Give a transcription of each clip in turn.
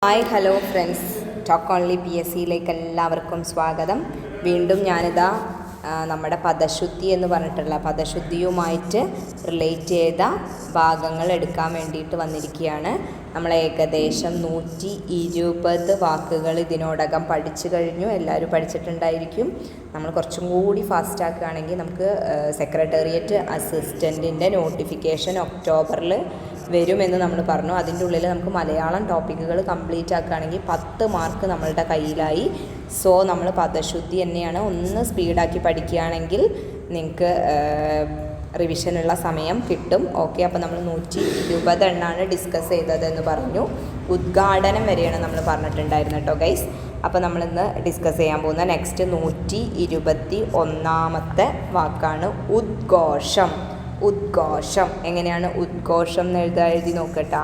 Hi hello friends, talk only PSCയിലേക്ക് എല്ലാവർക്കും സ്വാഗതം. വീണ്ടും ഞാനിതാ നമ്മുടെ പദശുദ്ധി എന്ന് പറഞ്ഞിട്ടുള്ള പദശുദ്ധിയുമായിട്ട് റിലേറ്റ് ചെയ്ത ഭാഗങ്ങൾ എടുക്കാൻ വേണ്ടിയിട്ട് വന്നിരിക്കുകയാണ്. നമ്മൾ ഏകദേശം 120 വാക്കുകൾ ഇതിനോടകം പഠിച്ചു കഴിഞ്ഞു. എല്ലാവരും പഠിച്ചിട്ടുണ്ടായിരിക്കും. നമ്മൾ കുറച്ചും കൂടി ഫാസ്റ്റ് ആക്കുകയാണെങ്കിൽ നമുക്ക് സെക്രട്ടേറിയറ്റ് അസിസ്റ്റൻറ്റിൻ്റെ നോട്ടിഫിക്കേഷൻ ഒക്ടോബറിൽ വരുമെന്ന് നമ്മൾ പറഞ്ഞു. അതിൻ്റെ ഉള്ളിൽ നമുക്ക് മലയാളം ടോപ്പിക്കുകൾ കംപ്ലീറ്റ് ആക്കുകയാണെങ്കിൽ 10 മാർക്ക് നമ്മളുടെ കയ്യിലായി. സോ നമ്മൾ പദശുദ്ധി തന്നെയാണ്. ഒന്ന് സ്പീഡാക്കി പഠിക്കുകയാണെങ്കിൽ നിങ്ങൾക്ക് റിവിഷനുള്ള സമയം കിട്ടും. ഓക്കെ, അപ്പോൾ നമ്മൾ 120 എണ്ണമാണ് ഡിസ്കസ് ചെയ്തതെന്ന് പറഞ്ഞു. ഉദ്ഘാടനം വരെയാണ് നമ്മൾ പറഞ്ഞിട്ടുണ്ടായിരുന്നു കേട്ടോ ഗൈസ്. അപ്പോൾ നമ്മളിന്ന് ഡിസ്കസ് ചെയ്യാൻ പോകുന്ന നെക്സ്റ്റ് 121ാമത്തെ വാക്കാണ് ഉദ്ഘോഷം. ഉദ്ഘോഷം എങ്ങനെയാണ് ഉദ്ഘോഷം എന്ന് എഴുതി നോക്കട്ടാ.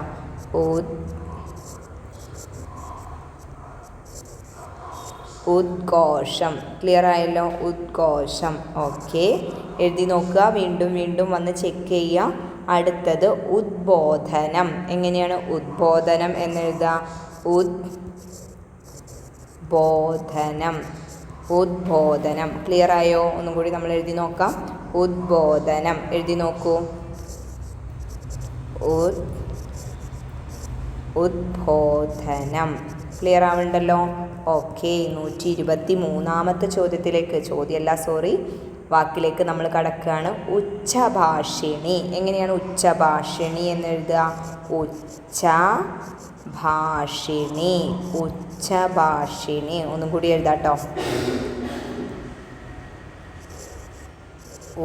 ഉദ്ഘോഷം ക്ലിയർ ആയല്ലോ. ഉദ്ഘോഷം ഓക്കെ, എഴുതി നോക്കുക. വീണ്ടും വന്ന് ചെക്ക് ചെയ്യുക. അടുത്തത് ഉദ്ബോധനം. എങ്ങനെയാണ് ഉദ്ബോധനം എന്നെഴുതുക? ഉദ്ബോധനം ക്ലിയർ ആയോ? ഒന്നും കൂടി നമ്മൾ എഴുതി നോക്കാം. ഉദ്ബോധനം എഴുതി നോക്കൂ. ഉദ്ബോധനം ക്ലിയർ ആവുന്നുണ്ടല്ലോ. ഓക്കെ, 123ാമത്തെ വാക്കിലേക്ക് നമ്മൾ കടക്കുകയാണ്. ഉച്ചഭാഷിണി. എങ്ങനെയാണ് ഉച്ചഭാഷിണി എന്നെഴുതുക? ഉച്ചഭാഷിണി ഒന്നും കൂടി എഴുതാട്ടോ.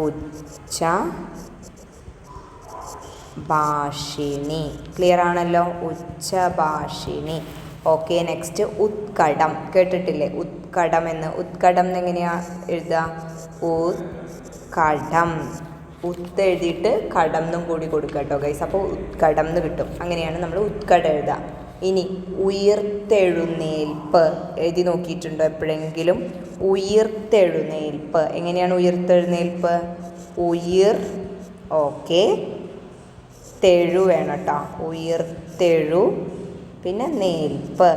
ഉച്ചഭാഷിണി ക്ലിയർ ആണല്ലോ. ഉച്ചഭാഷിണി. ഓക്കെ, നെക്സ്റ്റ് ഉത്കടം. കേട്ടിട്ടില്ലേ ഉത്കടം എന്ന്? ഉത്കടം എങ്ങനെയാ എഴുതുക? ഉത്കടം. ഉത്ത് എഴുതിയിട്ട് കടം എന്നും കൂടി കൊടുക്കുക കേട്ടോ ഗൈസ്. അപ്പോൾ ഉത്കടം എന്ന് കിട്ടും. അങ്ങനെയാണ് നമ്മൾ ഉത്കടം എഴുതുക. ഇനി ഉയിർത്തെഴുന്നേൽപ്പ് എഴുതി നോക്കിയിട്ടുണ്ടോ എപ്പോഴെങ്കിലും? ഉയിർത്തെഴുന്നേൽപ്പ് എങ്ങനെയാണ് ഉയിർത്തെഴുന്നേൽപ്പ്? ഓക്കെ, തെഴു വേണം കേട്ടോ. ഉയിർത്തെഴു പിന്നെ നേൽപ്പ്.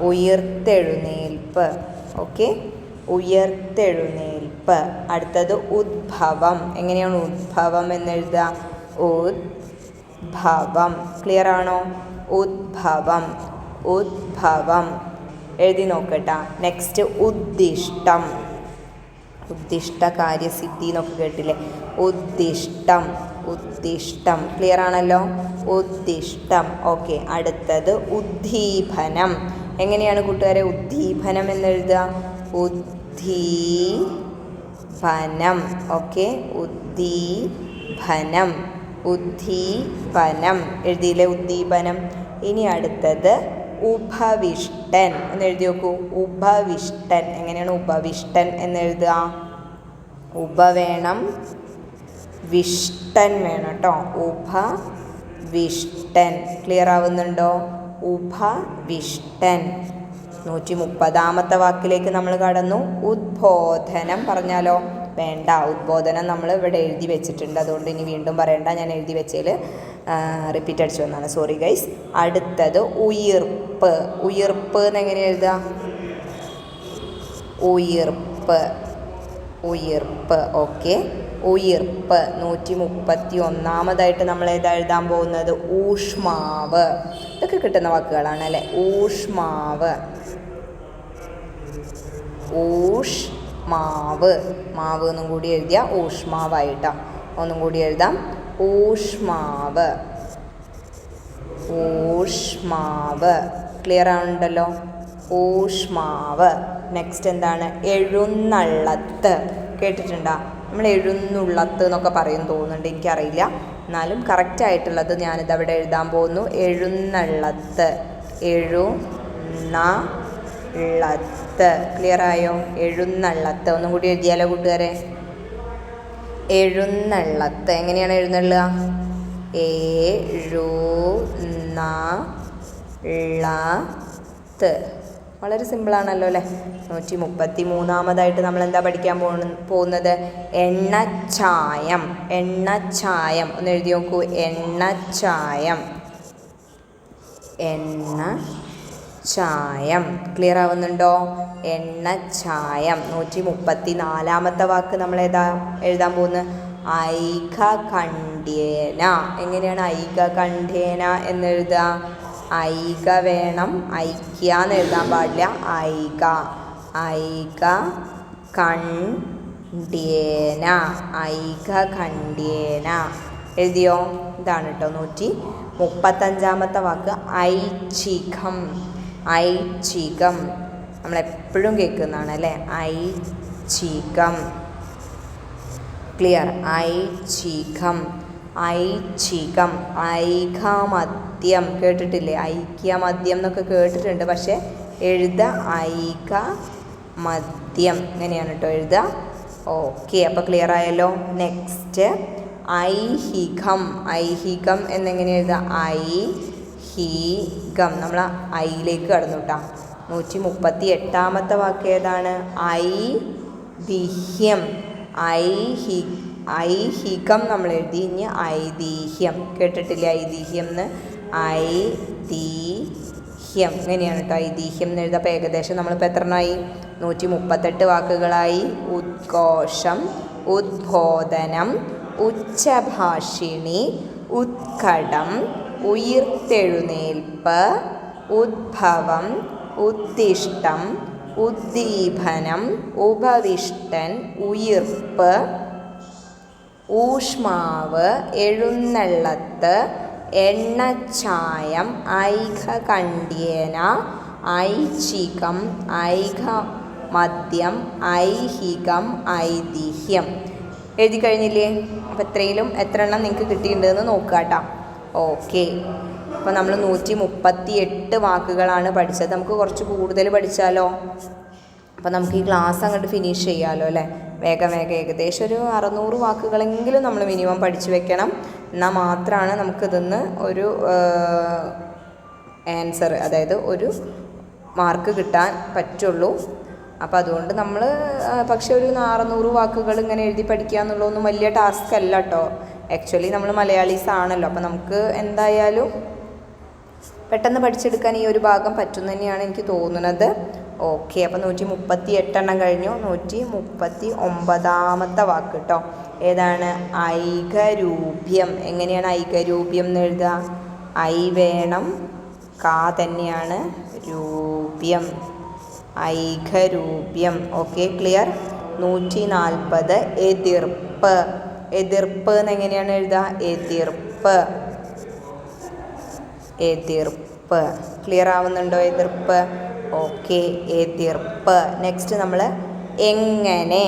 ഉയിർത്തെഴുന്നേൽപ്പ്. ഓക്കെ, ഉയർത്തെഴുന്നേൽപ്പ്. അടുത്തത് ഉദ്ഭവം. എങ്ങനെയാണ് ഉദ്ഭവം എന്നെഴുതുക? ഉദ്ഭവം ക്ലിയർ ആണോ? ഉദ്ഭവം എഴുതി നോക്കട്ടാ. നെക്സ്റ്റ് ഉദ്ദിഷ്ടം. ഉദ്ദിഷ്ട കാര്യസിദ്ധി എന്നൊക്കെ കേട്ടില്ലേ? ഉദ്ദിഷ്ടം ക്ലിയർ ആണല്ലോ. ഉദ്ദിഷ്ടം. ഓക്കെ, അടുത്തത് ഉദ്ദീപനം. എങ്ങനെയാണ് കൂട്ടുകാരെ ഉദ്ദീപനം എന്നെഴുതുക? ഉദ്ദീപനം. ഓക്കെ, ഉദ്ദീപനം എഴുതിയില്ലേ? ഉദ്ദീപനം. ഇനി അടുത്തത് ഉപവിഷ്ടൻ എന്ന് എഴുതി നോക്കൂ. ഉപവിഷ്ടൻ. എങ്ങനെയാണ് ഉപവിഷ്ടൻ എന്നെഴുതുക? ഉപ വേണം, വിഷ്ടൻ വേണം കേട്ടോ. ഉപവിഷ്ടൻ ക്ലിയർ ആവുന്നുണ്ടോ? ഉപവിഷ്ടൻ. 130ാമത്തെ വാക്കിലേക്ക് നമ്മൾ കടന്നു. ഉദ്ബോധനം പറഞ്ഞാലോ? വേണ്ട, ഉദ്ബോധനം നമ്മൾ ഇവിടെ എഴുതി വെച്ചിട്ടുണ്ട്. അതുകൊണ്ട് ഇനി വീണ്ടും പറയണ്ട. ഞാൻ എഴുതി വെച്ചതിൽ റിപ്പീറ്റ് അടിച്ചു വന്നാണ്, സോറി ഗൈസ്. അടുത്തത് ഉയിർപ്പ്. ഉയിർപ്പ് എന്നെങ്ങനെ എഴുതുക? ഉയിർപ്പ്. ഓക്കെ, ഉയിർപ്പ്. 131ാമതായിട്ട് നമ്മൾ ഏതാ എഴുതാൻ പോകുന്നത്? ഊഷ്മാവ്. ഇതൊക്കെ കിട്ടുന്ന വാക്കുകളാണ് അല്ലേ? ഊഷ്മാവ്. മാവ് എന്നും കൂടി എഴുതിയ ഊഷ്മാവായിട്ടാണ്. ഒന്നും കൂടി എഴുതാം. ഊഷ്മാവ് ക്ലിയർ ആവുന്നുണ്ടല്ലോ. ഊഷ്മാവ്. നെക്സ്റ്റ് എന്താണ്? എഴുന്നള്ളത്ത്. കേട്ടിട്ടുണ്ടോ? നമ്മൾ എഴുന്നുള്ളത്ത് എന്നൊക്കെ പറയും തോന്നുന്നുണ്ട്, എനിക്കറിയില്ല. എന്നാലും കറക്റ്റായിട്ടുള്ളത് ഞാനിതവിടെ എഴുതാൻ പോകുന്നു. എഴുന്നള്ളത്ത്. ക്ലിയർ ആയോ? എഴുന്നള്ളത്ത്. ഒന്നും കൂടി എഴുതിയാലോ കൂട്ടുകാരെ? എഴുന്നള്ളത്ത്. എങ്ങനെയാണ് എഴുന്നള്ളുക? എഴുന്നള്ളത്ത്. വളരെ സിമ്പിളാണല്ലോ അല്ലേ? 133ാമതായിട്ട് നമ്മൾ എന്താ പഠിക്കാൻ പോകുന്നത്? എണ്ണച്ചായം. ഒന്ന് എഴുതി നോക്കൂ. എണ്ണച്ചായം. എണ്ണ ചായം. ക്ലിയർ ആവുന്നുണ്ടോ? എണ്ണ ചായം. 134 വാക്ക് നമ്മൾ എഴുതാൻ പോകുന്നത് ഐകകണ്ഠ്യേന. എങ്ങനെയാണ് ഐകകണ്ഠ്യേന എന്നെഴുതുക? ഐക വേണം, ഐക്യ എന്ന് എഴുതാൻ പാടില്ല. ഐകകണ്ഠ്യേന, ഐകകണ്ഠ്യേന എഴുതിയോ? ഇതാണ് കേട്ടോ 135 വാക്ക് ഐച്ഛികം. ഐച്ഛികം നമ്മളെപ്പോഴും കേൾക്കുന്നതാണ് അല്ലേ? ഐച്ഛികം. ക്ലിയർ? ഐച്ഛികം. ഐച്ഛികം. ഐകമദ്യം കേട്ടിട്ടില്ലേ? ഐക്യമദ്യം എന്നൊക്കെ കേട്ടിട്ടുണ്ട്, പക്ഷെ എഴുതുക ഐകമദ്യം ഇങ്ങനെയാണ് കേട്ടോ എഴുതുക. ഓക്കെ, അപ്പോൾ ക്ലിയർ ആയല്ലോ. നെക്സ്റ്റ് ഐഹികം. ഐഹികം എന്നെങ്ങനെ എഴുതുക? ഐഹികം. നമ്മൾ ഐയിലേക്ക് കടന്നു കേട്ടോ. 138 വാക്ക് ഏതാണ്? ഐതിഹ്യം. ഐഹികം നമ്മൾ എഴുതി. ഇനി ഐതിഹ്യം കേട്ടിട്ടില്ലേ? ഐതിഹ്യം എന്ന്. ഐതിഹ്യം ഇങ്ങനെയാണ് കേട്ടോ ഐതിഹ്യം എന്ന് എഴുതുക. അപ്പോൾ ഏകദേശം നമ്മളിപ്പോൾ എത്രണ്ണമായി? 138 വാക്കുകളായി. ഉദ്ഘോഷം, ഉദ്ബോധനം, ഉച്ചഭാഷിണി, ഉത്കടം, ഉയിർത്തെഴുന്നേൽപ്പ്, ഉദ്ഭവം, ഉദ്ദിഷ്ടം, ഉദ്ദീപനം, ഉപവിഷ്ടൻ, ഉയിർപ്പ്, ഊഷ്മാവ്, എഴുന്നള്ളത്ത്, എണ്ണച്ചായം, ഐകകണ്ഠ്യേന, ഐച്ഛികം, ഐകമദ്യം, ഐഹികം, ഐതിഹ്യം എഴുതി കഴിഞ്ഞില്ലേ? അപ്പോൾ എത്രയിലും എത്ര എണ്ണം നിങ്ങൾക്ക് കിട്ടിയിട്ടുണ്ടെന്ന് നോക്കുക കേട്ടോ. ഓക്കെ, അപ്പോൾ നമ്മൾ 138 വാക്കുകളാണ് പഠിച്ചത്. നമുക്ക് കുറച്ച് കൂടുതൽ പഠിച്ചാലോ? അപ്പോൾ നമുക്ക് ഈ ക്ലാസ് അങ്ങോട്ട് ഫിനിഷ് ചെയ്യാമല്ലോ അല്ലേ? വേഗം ഏകദേശം ഒരു 600 വാക്കുകളെങ്കിലും നമ്മൾ മിനിമം പഠിച്ചു വെക്കണം. എന്നാൽ മാത്രമാണ് നമുക്കിതിന്ന് ഒരു ആൻസർ, അതായത് ഒരു മാർക്ക് കിട്ടാൻ പറ്റുള്ളൂ. അപ്പോൾ അതുകൊണ്ട് നമ്മൾ പക്ഷേ ഒരു 600 വാക്കുകൾ ഇങ്ങനെ എഴുതി പഠിക്കുക എന്നുള്ളതൊന്നും വലിയ ടാസ്ക് അല്ല കേട്ടോ. ആക്ച്വലി നമ്മൾ മലയാളീസ് ആണല്ലോ, അപ്പോൾ നമുക്ക് എന്തായാലും പെട്ടെന്ന് പഠിച്ചെടുക്കാൻ ഈ ഒരു ഭാഗം പറ്റും തന്നെയാണ് എനിക്ക് തോന്നുന്നത്. ഓക്കെ, അപ്പോൾ 138 കഴിഞ്ഞു. 139 വാക്ക് കേട്ടോ. ഏതാണ്? ഐകരൂപ്യം. എങ്ങനെയാണ് ഐകരൂപ്യം എന്ന് എഴുതുക? ഐ വേണം, കാ തന്നെയാണ് രൂപ്യം. ഐകരൂപ്യം. Okay, clear? 140 എതിർപ്പ്. എതിർപ്പ് എന്നെങ്ങനെയാണ് എഴുതുക? എതിർപ്പ്. എതിർപ്പ്. ക്ലിയർ ആവുന്നുണ്ടോ? എതിർപ്പ്. ഓക്കെ, എതിർപ്പ്. നെക്സ്റ്റ് നമ്മൾ എങ്ങനെ.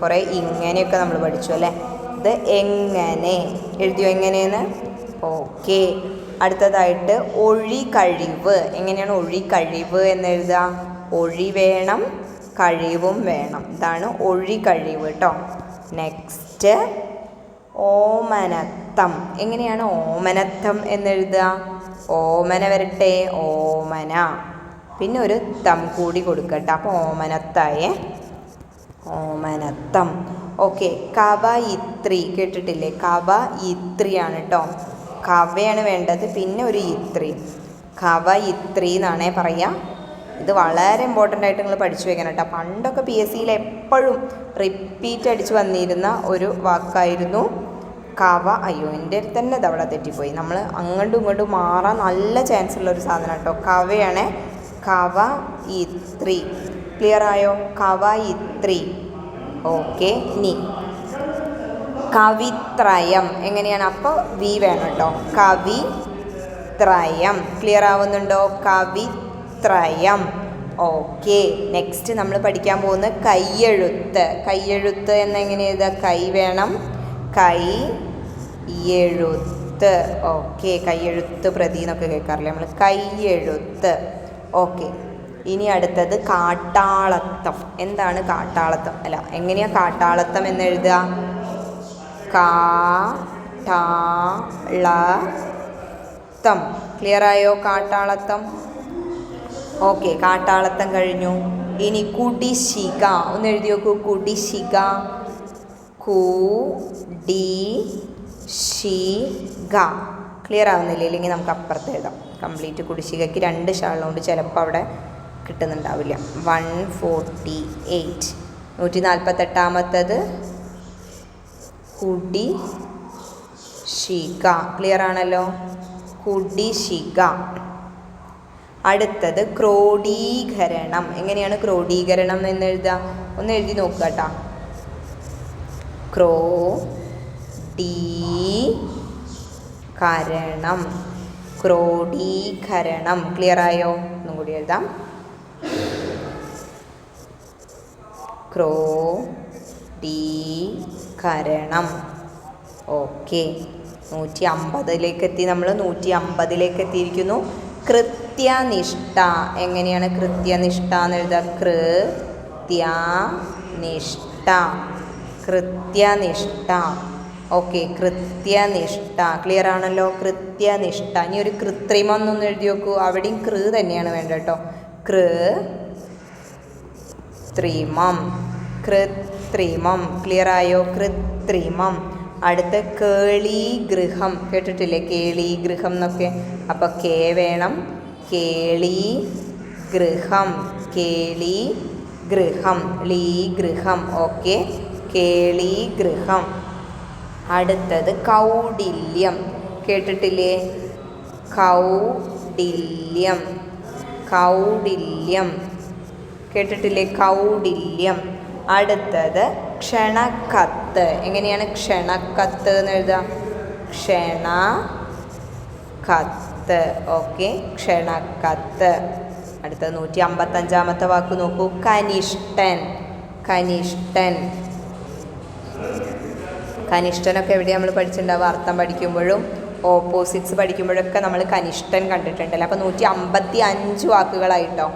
കുറേ ഇങ്ങനെയൊക്കെ നമ്മൾ പഠിച്ചു അല്ലേ? ഇത് എങ്ങനെ എഴുതിയോ? എങ്ങനെയെന്ന്. ഓക്കെ, അടുത്തതായിട്ട് ഒഴികഴിവ്. എങ്ങനെയാണ് ഒഴികഴിവ് എന്ന് എഴുതുക? ഒഴി വേണം, കഴിവും വേണം. ഇതാണ് ഒഴികഴിവ് കേട്ടോ. നെക്സ്റ്റ് ഓമനത്തം. എങ്ങനെയാണ് ഓമനത്തം എന്നെഴുതുക? ഓമന വരട്ടെ, ഓമന, പിന്നെ ഒരു തം കൂടി കൊടുക്കട്ടെ. അപ്പോൾ ഓമനത്തായേ, ഓമനത്തം. ഓക്കെ, കവയിത്രി കേട്ടിട്ടില്ലേ? കവയിത്രിയാണ് കേട്ടോ. കവയാണ് വേണ്ടത്, പിന്നെ ഒരു ഇത്രി. കവയിത്രി എന്നാണേ പറയാം. ഇത് വളരെ ഇമ്പോർട്ടൻ്റ് ആയിട്ട് നിങ്ങൾ പഠിച്ചു വെക്കണം കേട്ടോ. പണ്ടൊക്കെ PSCയിൽ എപ്പോഴും റിപ്പീറ്റ് അടിച്ച് വന്നിരുന്ന ഒരു വാക്കായിരുന്നു കവ. അയ്യോ, എൻ്റെ അടുത്ത് തന്നെ ഇതവിടെ തെറ്റിപ്പോയി. നമ്മൾ അങ്ങോട്ടും ഇങ്ങോട്ടും മാറാൻ നല്ല ചാൻസ് ഉള്ളൊരു സാധനം കേട്ടോ. കവയാണ്. കവയിത്രി. ക്ലിയർ ആയോ? കവയിത്രി. ഓക്കെ, ഇനി കവിത്രയം. എങ്ങനെയാണ്? അപ്പോൾ വി വേണം കേട്ടോ. കവിത്രയം. ക്ലിയർ ആവുന്നുണ്ടോ? കവിത്രയം. ഓക്കെ, നെക്സ്റ്റ് നമ്മൾ പഠിക്കാൻ പോകുന്നത് കൈയെഴുത്ത്. കൈയെഴുത്ത് എന്നെങ്ങനെ എഴുതുക? കൈ വേണം, കൈ എഴുത്ത്. ഓക്കെ, കൈയെഴുത്ത് പ്രതി എന്നൊക്കെ കേൾക്കാറില്ലേ നമ്മൾ? കൈയെഴുത്ത്. ഓക്കെ, ഇനി അടുത്തത് കാട്ടാളത്തം. എന്താണ് കാട്ടാളത്തം? അല്ല, എങ്ങനെയാണ് കാട്ടാളത്തം എന്നെഴുതുക? കാട്ടാളത്തം. ക്ലിയർ ആയോ? കാട്ടാളത്തം. ഓക്കെ, കാട്ടാളത്തം കഴിഞ്ഞു. ഇനി കുടിശിക. ഒന്ന് എഴുതി നോക്കൂ. കുടിശിക. കുടിശിക. ക്ലിയർ ആവുന്നില്ല, ഇല്ലെങ്കിൽ നമുക്ക് അപ്പുറത്ത് എഴുതാം. കംപ്ലീറ്റ് കുടിശ്ശികയ്ക്ക് 2 ഷാളുകൊണ്ട് ചിലപ്പോൾ അവിടെ കിട്ടുന്നുണ്ടാവില്ല. 148. 148ാമത്തത് കുടിശ്ശിക. ക്ലിയർ ആണല്ലോ, കുടിശ്ശിക. അടുത്തത് ക്രോഡീകരണം. എങ്ങനെയാണ് ക്രോഡീകരണം എന്ന് എഴുതുക? ഒന്ന് എഴുതി നോക്കുക കേട്ടോ. ക്രോഡീകരണം, ക്രോഡീകരണം. ക്ലിയർ ആയോ? ഒന്നും കൂടി എഴുതാം. ക്രോഡീകരണം. ഓക്കെ, 150ലേക്ക് എത്തി. നമ്മൾ 150ലേക്ക് എത്തിയിരിക്കുന്നു. കൃത്യനിഷ്ഠ. എങ്ങനെയാണ് കൃത്യനിഷ്ഠ എന്ന് എഴുതുക? കൃത്യനിഷ്ഠ, കൃത്യനിഷ്ഠ. ഓക്കെ, കൃത്യനിഷ്ഠ. ക്ലിയർ ആണല്ലോ, കൃത്യനിഷ്ഠ. ഇനി ഒരു കൃത്രിമം എന്നൊന്ന് എഴുതി നോക്കൂ. അവിടെയും കൃ തന്നെയാണ് വേണ്ടത് കേട്ടോ. കൃത്രിമം, കൃത്രിമം. ക്ലിയർ ആയോ? കൃത്രിമം. അടുത്ത് കേളീഗൃഹം. കേട്ടിട്ടില്ലേ കേളീഗൃഹം എന്നൊക്കെ? അപ്പോൾ കെ വേണം. കേളീഗൃഹം, കേളീഗൃഹം, ലീഗൃഹം. ഓക്കെ, കേളീഗൃഹം. അടുത്തത് കൗടില്യം. കേട്ടിട്ടില്ലേ? കൗടില്യം, കൗടില്യം. കേട്ടിട്ടില്ലേ? കൗടില്യം. അടുത്തത് ക്ഷണക്കത്ത്. എങ്ങനെയാണ് ക്ഷണക്കത്ത് എന്ന് എഴുതുക? ക്ഷണക്കത്ത്. ഓക്കെ, ക്ഷണക്കത്ത്. അടുത്തത് 155ാമത്തെ വാക്ക് നോക്കൂ. കനിഷ്ഠൻ, കനിഷ്ഠൻ. കനിഷ്ഠനൊക്കെ എവിടെ നമ്മൾ പഠിച്ചിട്ടുണ്ടാവുക? അർത്ഥം പഠിക്കുമ്പോഴും ഓപ്പോസിറ്റ്സ് പഠിക്കുമ്പോഴൊക്കെ നമ്മൾ കനിഷ്ഠൻ കണ്ടിട്ടുണ്ടല്ലോ. അപ്പോൾ 155 വാക്കുകളായിട്ടോ.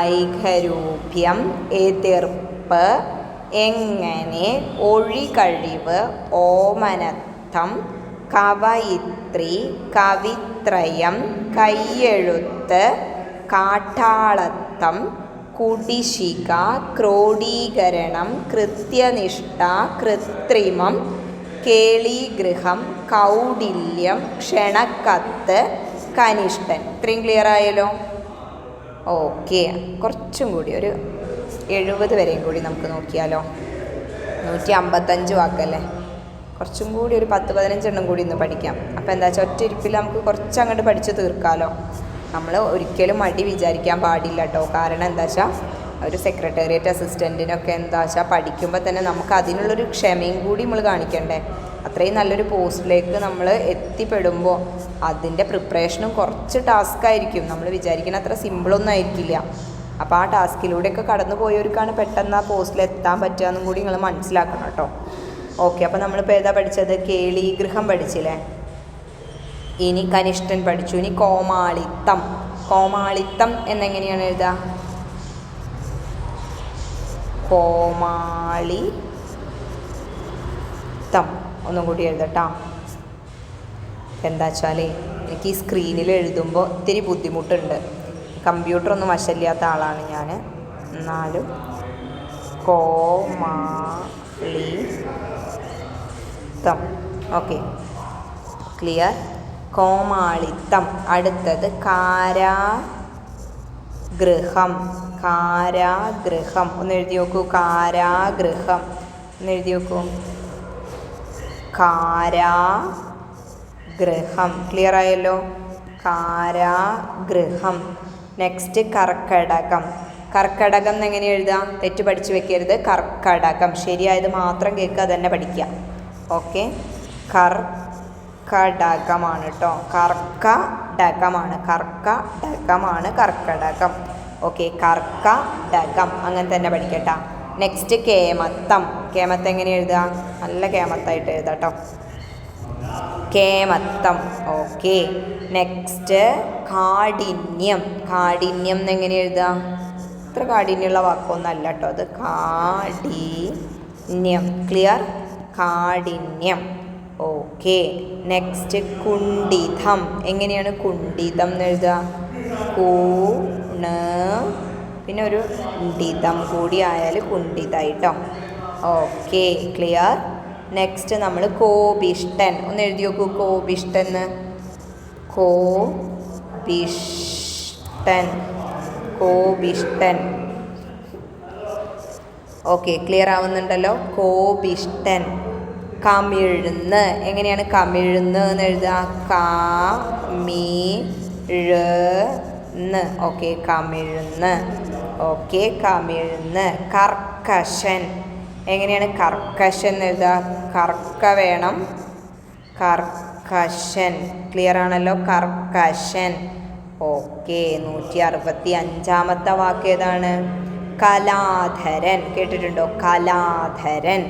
ഐകരൂപ്യം, എതിർപ്പ്, എങ്ങനെ, ഒഴികഴിവ്, ഓമനത്തം, കവയിത്രി, കവിത്രയം, കയ്യെഴുത്ത്, കാട്ടാളത്തം, കുടിശ്ശിക, ക്രോഡീകരണം, കൃത്യനിഷ്ഠ, കൃത്രിമം, കേളീഗൃഹം, കൗടില്യം, ക്ഷണക്കത്ത്, കനിഷ്ഠൻ. ഇത്രയും ക്ലിയർ ആയല്ലോ? ഓക്കെ, കുറച്ചും കൂടി ഒരു 70 വരെയും കൂടി നമുക്ക് നോക്കിയാലോ? 155 വാക്കല്ലേ, കുറച്ചും കൂടി ഒരു 10-15 കൂടി ഇന്ന് പഠിക്കാം. അപ്പോൾ എന്താ വെച്ചാൽ ഒറ്റ ഇരിപ്പിൽ നമുക്ക് കുറച്ചങ്ങോട്ട് പഠിച്ച് തീർക്കാമല്ലോ. നമ്മൾ ഒരിക്കലും മടി വിചാരിക്കാൻ പാടില്ല കേട്ടോ. കാരണം എന്താ വെച്ചാൽ ഒരു സെക്രട്ടേറിയറ്റ് അസിസ്റ്റൻറ്റിനൊക്കെ എന്താ വെച്ചാൽ പഠിക്കുമ്പോൾ തന്നെ നമുക്ക് അതിനുള്ളൊരു ക്ഷമയും കൂടി നമ്മൾ കാണിക്കണ്ടേ. അത്രയും നല്ലൊരു പോസ്റ്റിലേക്ക് നമ്മൾ എത്തിപ്പെടുമ്പോൾ അതിൻ്റെ പ്രിപ്പറേഷനും കുറച്ച് ടാസ്ക്കായിരിക്കും. നമ്മൾ വിചാരിക്കുന്ന അത്ര സിമ്പിളൊന്നും ആയിരിക്കില്ല. അപ്പോൾ ആ ടാസ്കിലൂടെയൊക്കെ കടന്നു പോയവർക്കാണ് പെട്ടെന്ന് ആ പോസ്റ്റിൽ എത്താൻ പറ്റുക എന്നും കൂടി നിങ്ങൾ മനസ്സിലാക്കണം കേട്ടോ. ഓക്കെ, അപ്പോൾ നമ്മളിപ്പോൾ ഏതാ പഠിച്ചത്? കേളീഗൃഹം പഠിച്ചില്ലേ? ഇനി കനിഷ്ഠൻ പഠിച്ചു. ഇനി കോമാളിത്തം. കോമാളിത്തം എന്നെങ്ങനെയാണ് എഴുതുക? കോമാളിത്തം. ഒന്നും കൂടി എഴുതട്ടോ. എന്താ വെച്ചാൽ എനിക്ക് ഈ സ്ക്രീനിൽ എഴുതുമ്പോൾ ഇത്തിരി ബുദ്ധിമുട്ടുണ്ട്. കമ്പ്യൂട്ടറൊന്നും വശമില്ലാത്ത ആളാണ് ഞാൻ. എന്നാലും കോമാളിത്തം. Okay, clear? കോമാളിത്തം. അടുത്തത് കാരാഗൃഹം. കാരാഗൃഹം ഒന്ന് എഴുതി നോക്കൂ. കാരാഗൃഹം ഒന്ന് എഴുതി നോക്കൂ. കാരാഗൃഹം. ക്ലിയർ ആയല്ലോ? കാരാഗൃഹം. നെക്സ്റ്റ് കർക്കടകം. കർക്കടകം എന്നെങ്ങനെ എഴുതാം? തെറ്റ് പഠിച്ചു വെക്കരുത്. കർക്കടകം ശരിയായത് മാത്രം കേൾക്കുക, തന്നെ പഠിക്കുക. ഓക്കെ, കർക്കടകമാണ് കേട്ടോ. കർക്കടകമാണ്, കർക്കടകമാണ് കർക്കടകം. ഓക്കെ, കർക്കടകം അങ്ങനെ തന്നെ പഠിക്കട്ടോ. നെക്സ്റ്റ് കേമത്തം. കേമത്തം എങ്ങനെ എഴുതുക? നല്ല കേമത്തായിട്ട് എഴുതാം കേട്ടോ. കേമത്തം. ഓക്കെ, നെക്സ്റ്റ് കാഠിന്യം. കാഠിന്യം എന്നെങ്ങനെ എഴുതുക? ഇത്ര കാഠിന്യമുള്ള വാക്കൊന്നും അല്ല കേട്ടോ അത്. കാഠിന്യം. ക്ലിയർ? കാഠിന്യം. ഓക്കെ, നെക്സ്റ്റ് കുണ്ഠിതം. എങ്ങനെയാണ് കുണ്ഠിതം എന്ന് എഴുതുക? പിന്നെ ഒരു ഡിതം കൂടി ആയാൽ കുണ്ഠിതായിട്ടോ. Okay, clear? നെക്സ്റ്റ് നമ്മൾ കോപിഷ്ഠൻ. ഒന്ന് എഴുതി നോക്കൂ. കോപിഷ്ഠൻ. കോപിഷ്ടൻ. കോപിഷ്ടൻ. ഓക്കെ, ക്ലിയർ ആവുന്നുണ്ടല്ലോ. കോപിഷ്ടൻ. കമിഴ്ന്ന്. എങ്ങനെയാണ് കമിഴ്ന്ന് എന്ന് എഴുതുക? കമിഴ്ന്ന്. ഓക്കെ, കമിഴ്ന്ന്. ഓക്കെ, കമിഴ്ന്ന്. കർക്കശൻ. എങ്ങനെയാണ് കർക്കശൻ എന്ന് എഴുതുക? കർക്ക വേണം. കർക്കശൻ. ക്ലിയർ ആണല്ലോ. കർക്കശൻ. ഓക്കെ, 165 വാക്ക് ഏതാണ്? കലാധരൻ. കേട്ടിട്ടുണ്ടോ? കലാധരൻ.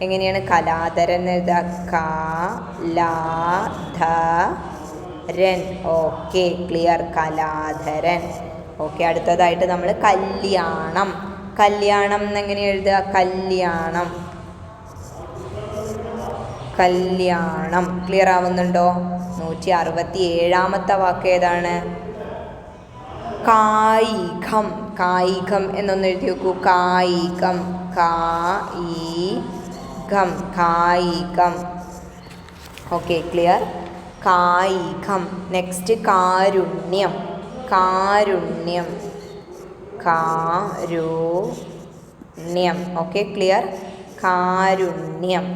എങ്ങനെയാണ് കലാധരൻ എഴുതുക? Kaladharan. Okay, clear. Kaladharan. Okay, അടുത്തതായിട്ട് നമ്മൾ കല്യാണം. കല്യാണം എന്നെങ്ങനെ എഴുതുക? കല്യാണം. കല്യാണം. ക്ലിയർ ആവുന്നുണ്ടോ? 167 വാക്ക് ഏതാണ്? കായികം. കായികം എന്നൊന്ന് എഴുതി നോക്കൂ. കായികം. കായികം. കായികം. Okay, clear. കായികം. നെക്സ്റ്റ് കാരുണ്യം. കാരുണ്യം. കാരുണ്യം. Okay, clear. കാരുണ്യം.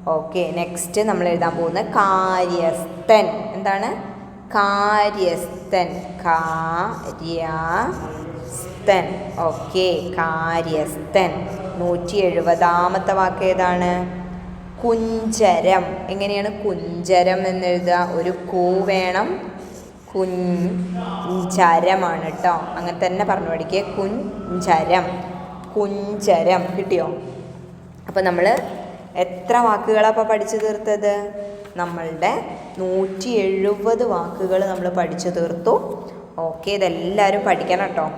ഓക്കെ, നെക്സ്റ്റ് നമ്മൾ എഴുതാൻ പോകുന്നത് കാര്യസ്ഥൻ. എന്താണ്? കാര്യസ്ഥൻ. കാര്യസ്ഥൻ. ഓക്കെ, കാര്യസ്ഥൻ. 170 വാക്ക് ഏതാണ്? കുഞ്ചരം. എങ്ങനെയാണ് കുഞ്ചരം എന്നെഴുതുക? ഒരു കൂ വേണം. കുഞ്ചരമാണ് കേട്ടോ. അങ്ങനെ തന്നെ പറഞ്ഞു പഠിക്കുക. കുഞ്ചരം. കുഞ്ചരം. കിട്ടിയോ? അപ്പോൾ നമ്മൾ എത്ര വാക്കുകളാണ് അപ്പോൾ പഠിച്ചു തീർത്തത്? നമ്മളുടെ 170 വാക്കുകൾ നമ്മൾ പഠിച്ചു തീർത്തു. ഓക്കെ, ഇതെല്ലാവരും പഠിക്കണം കേട്ടോ.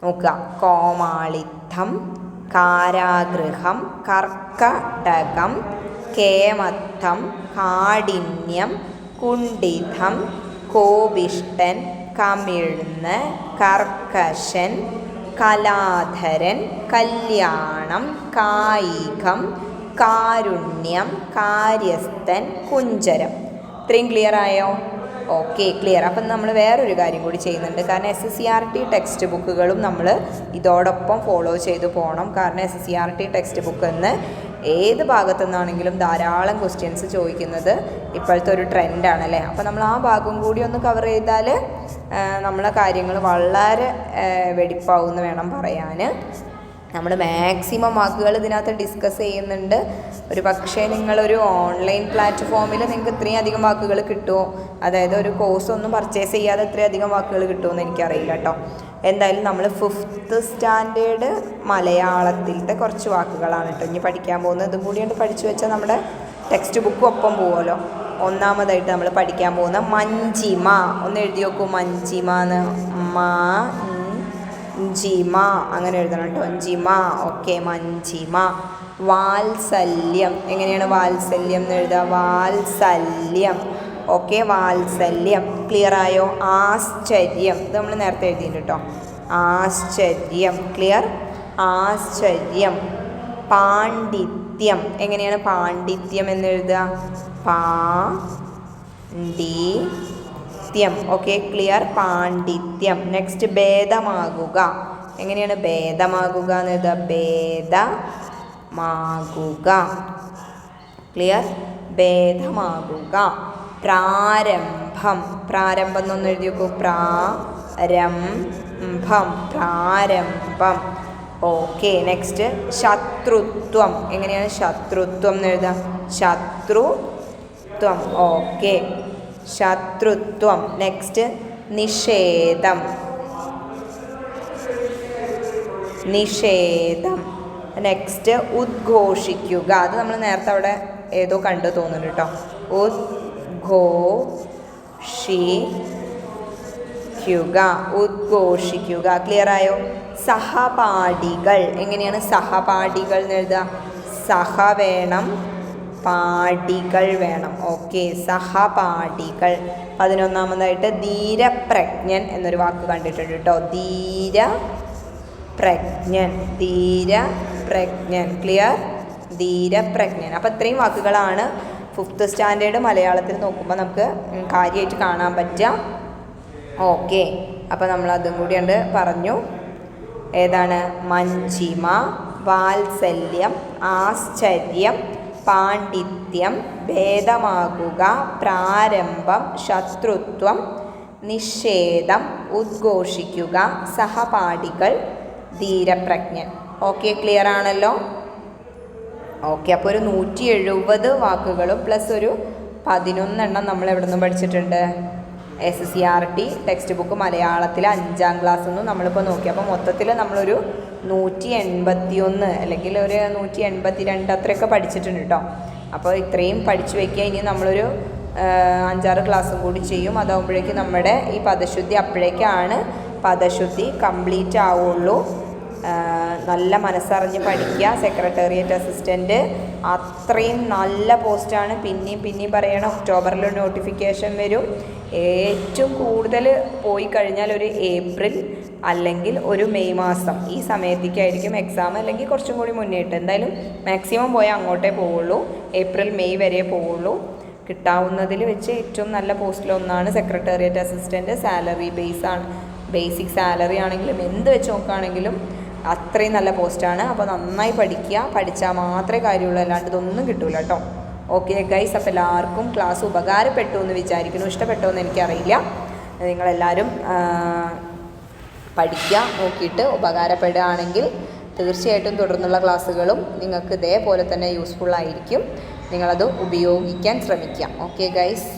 നോക്കുക. കോമാളിത്തം, കാരാഗൃഹം, കർക്കടകം, കേമത്തം, കാഠിന്യം, കുണ്ഠിതം, കോപിഷ്ടൻ, കമിഴ്ന്ന്, കർക്കശൻ, കലാധരൻ, കല്യാണം, കായികം, കാരുണ്യം, കാര്യസ്ഥൻ, കുഞ്ചരം. ഇത്രയും ക്ലിയർ ആയോ? Okay, clear. അപ്പം നമ്മൾ വേറൊരു കാര്യം കൂടി ചെയ്യുന്നുണ്ട്. കാരണം SCERT ടെക്സ്റ്റ് ബുക്കുകളും നമ്മൾ ഇതോടൊപ്പം ഫോളോ ചെയ്ത് പോകണം. കാരണം SCERT ടെക്സ്റ്റ് ബുക്കിൽ നിന്ന് ഏത് ഭാഗത്തു നിന്നാണെങ്കിലും ധാരാളം ക്വസ്റ്റ്യൻസ് ചോദിക്കുന്നത് ഇപ്പോഴത്തെ ഒരു ട്രെൻഡാണല്ലേ. അപ്പോൾ നമ്മൾ ആ ഭാഗം കൂടി ഒന്ന് കവർ ചെയ്താൽ നമ്മളെ കാര്യങ്ങൾ വളരെ വെടിപ്പാവുമെന്ന് വേണം പറയാൻ. നമ്മൾ മാക്സിമം വാക്കുകൾ ഇതിനകത്ത് ഡിസ്കസ് ചെയ്യുന്നുണ്ട്. ഒരു പക്ഷേ നിങ്ങളൊരു ഓൺലൈൻ പ്ലാറ്റ്ഫോമിൽ നിങ്ങൾക്ക് ഇത്രയും അധികം വാക്കുകൾ കിട്ടുമോ? അതായത് ഒരു കോഴ്സ് ഒന്നും പർച്ചേസ് ചെയ്യാതെ ഇത്രയും അധികം വാക്കുകൾ കിട്ടുമോ എനിക്കറിയില്ല കേട്ടോ. എന്തായാലും നമ്മൾ 5th സ്റ്റാൻഡേർഡ് മലയാളത്തിലത്തെ കുറച്ച് വാക്കുകളാണ് കേട്ടോ ഇനി പഠിക്കാൻ പോകുന്നത്. ഇതും കൂടി കൊണ്ട് പഠിച്ചു വെച്ചാൽ നമ്മുടെ ടെക്സ്റ്റ് ബുക്കും ഒപ്പം പോകുമല്ലോ. ഒന്നാമതായിട്ട് നമ്മൾ പഠിക്കാൻ പോകുന്ന മഞ്ജിമ. ഒന്ന് എഴുതി നോക്കൂ. മഞ്ജിമ എന്ന്. ജിമ അങ്ങനെ എഴുതണം കേട്ടോ. ജിമ. ഓക്കെ, മഞ്ജിമ. വാത്സല്യം. എങ്ങനെയാണ് വാത്സല്യം എന്ന് എഴുതുക? വാത്സല്യം. ഓക്കെ, വാത്സല്യം. ക്ലിയർ ആയോ? ആശ്ചര്യം. ഇത് നമ്മൾ നേരത്തെ എഴുതിയിട്ടുണ്ട് കേട്ടോ. ആശ്ചര്യം. ക്ലിയർ. ആശ്ചര്യം. പാണ്ഡിത്യം. എങ്ങനെയാണ് പാണ്ഡിത്യം എന്ന് എഴുതുക? പാണ്ഡിത്യം. Okay, clear. പാണ്ഡിത്യം. നെക്സ്റ്റ് ഭേദമാകുക. എങ്ങനെയാണ് ഭേദമാകുക എന്ന് എഴുതുക? ഭേദമാകുക. ക്ലിയർ. ഭേദമാകുക. പ്രാരംഭം. പ്രാരംഭം എന്നൊന്ന് എഴുതി നോക്കൂ. പ്രാരംഭം. പ്രാരംഭം. ഓക്കെ, നെക്സ്റ്റ് ശത്രുത്വം. എങ്ങനെയാണ് ശത്രുത്വം എന്ന് എഴുതാം? ശത്രുത്വം. ഓക്കെ, ശത്രുത്വം. നെക്സ്റ്റ് നിഷേധം. നിഷേധം. നെക്സ്റ്റ് ഉദ്ഘോഷിക്കുക. അത് നമ്മൾ നേരത്തെ അവിടെ ഏതോ കണ്ടു തോന്നുന്നു കേട്ടോ. ഉദ്ഘോഷിക്കുക. ഉദ്ഘോഷിക്കുക. ക്ലിയർ ആയോ? സഹപാഠികൾ. എങ്ങനെയാണ് സഹപാഠികൾ എന്ന് എഴുതുക? സഹ വേണം, പാഠികൾ വേണം. ഓക്കെ, സഹപാഠികൾ. 11ാമതായിട്ട് ധീരപ്രജ്ഞൻ എന്നൊരു വാക്ക് കണ്ടിട്ടുണ്ട് കേട്ടോ. ധീരപ്രജ്ഞൻ. ധീരപ്രജ്ഞൻ. ക്ലിയർ. ധീരപ്രജ്ഞൻ. അപ്പോൾ ഇത്രയും വാക്കുകളാണ് 5th സ്റ്റാൻഡേർഡ് മലയാളത്തിൽ നോക്കുമ്പോൾ നമുക്ക് കാര്യമായിട്ട് കാണാൻ പറ്റുക. ഓക്കെ, അപ്പോൾ നമ്മളതും കൂടി ഉണ്ട് പറഞ്ഞു. ഏതാണ്? മഞ്ജിമ, വാത്സല്യം, ആശ്ചര്യം, പാണ്ഡിത്യം, ഭേദമാകുക, പ്രാരംഭം, ശത്രുത്വം, നിഷേധം, ഉദ്ഘോഷിക്കുക, സഹപാഠികൾ, ധീരപ്രജ്ഞൻ. ഓക്കെ, ക്ലിയർ ആണല്ലോ? ഓക്കെ, അപ്പോൾ ഒരു 170 വാക്കുകളും പ്ലസ് ഒരു 11 നമ്മൾ എവിടെ നിന്നും പഠിച്ചിട്ടുണ്ട്? SCERT ടെക്സ്റ്റ് ബുക്ക് മലയാളത്തിൽ 5ാം ക്ലാസ്സിൽ നിന്നും നമ്മളിപ്പോൾ നോക്കി. അപ്പോൾ മൊത്തത്തിൽ നമ്മളൊരു 181 അല്ലെങ്കിൽ ഒരു 182 അത്രയൊക്കെ പഠിച്ചിട്ടുണ്ട് കേട്ടോ. അപ്പോൾ ഇത്രയും പഠിച്ചു വയ്ക്കുക. ഇനി നമ്മളൊരു 5-6 ക്ലാസ്സും കൂടി ചെയ്യും. അതാകുമ്പോഴേക്കും നമ്മുടെ ഈ പദശുദ്ധി അപ്പോഴേക്കാണ് പദശുദ്ധി കംപ്ലീറ്റ് ആവുള്ളൂ. നല്ല മനസ്സറിഞ്ഞ് പഠിക്കുക. സെക്രട്ടേറിയറ്റ് അസിസ്റ്റൻറ്റ് അത്രയും നല്ല പോസ്റ്റാണ്. പിന്നെയും പറയണം, ഒക്ടോബറിൽ നോട്ടിഫിക്കേഷൻ വരും. ഏറ്റവും കൂടുതൽ പോയി കഴിഞ്ഞാൽ ഒരു ഏപ്രിൽ അല്ലെങ്കിൽ ഒരു മെയ് മാസം, ഈ സമയത്തേക്കായിരിക്കും എക്സാം, അല്ലെങ്കിൽ കുറച്ചും കൂടി മുന്നേട്ട്. എന്തായാലും മാക്സിമം പോയാൽ അങ്ങോട്ടേ പോവുള്ളൂ. ഏപ്രിൽ മെയ് വരെ പോവുള്ളൂ. കിട്ടാവുന്നതിൽ വെച്ച് ഏറ്റവും നല്ല പോസ്റ്റിലൊന്നാണ് secretariat assistant. Salary basic salary ആണെങ്കിലും എന്ത് വെച്ച് നോക്കുകയാണെങ്കിലും അത്രയും നല്ല പോസ്റ്റാണ്. അപ്പോൾ നന്നായി പഠിക്കുക. പഠിച്ചാൽ മാത്രമേ കാര്യമുള്ളൂ, അല്ലാണ്ട് ഇതൊന്നും കിട്ടില്ല കേട്ടോ. ഓക്കെ ഗൈസ്, അപ്പോൾ എല്ലാവർക്കും ക്ലാസ് ഉപകാരപ്പെട്ടു എന്ന് വിചാരിക്കുന്നു. ഇഷ്ടപ്പെട്ടോ എന്ന് എനിക്കറിയില്ല. നിങ്ങളെല്ലാവരും പഠിക്കുക. നോക്കിയിട്ട് ഉപകാരപ്പെടുകയാണെങ്കിൽ തീർച്ചയായിട്ടും തുടർന്നുള്ള ക്ലാസ്സുകളും നിങ്ങൾക്ക് ഇതേപോലെ തന്നെ യൂസ്ഫുൾ ആയിരിക്കും. നിങ്ങളത് ഉപയോഗിക്കാൻ ശ്രമിക്കുക. Okay guys.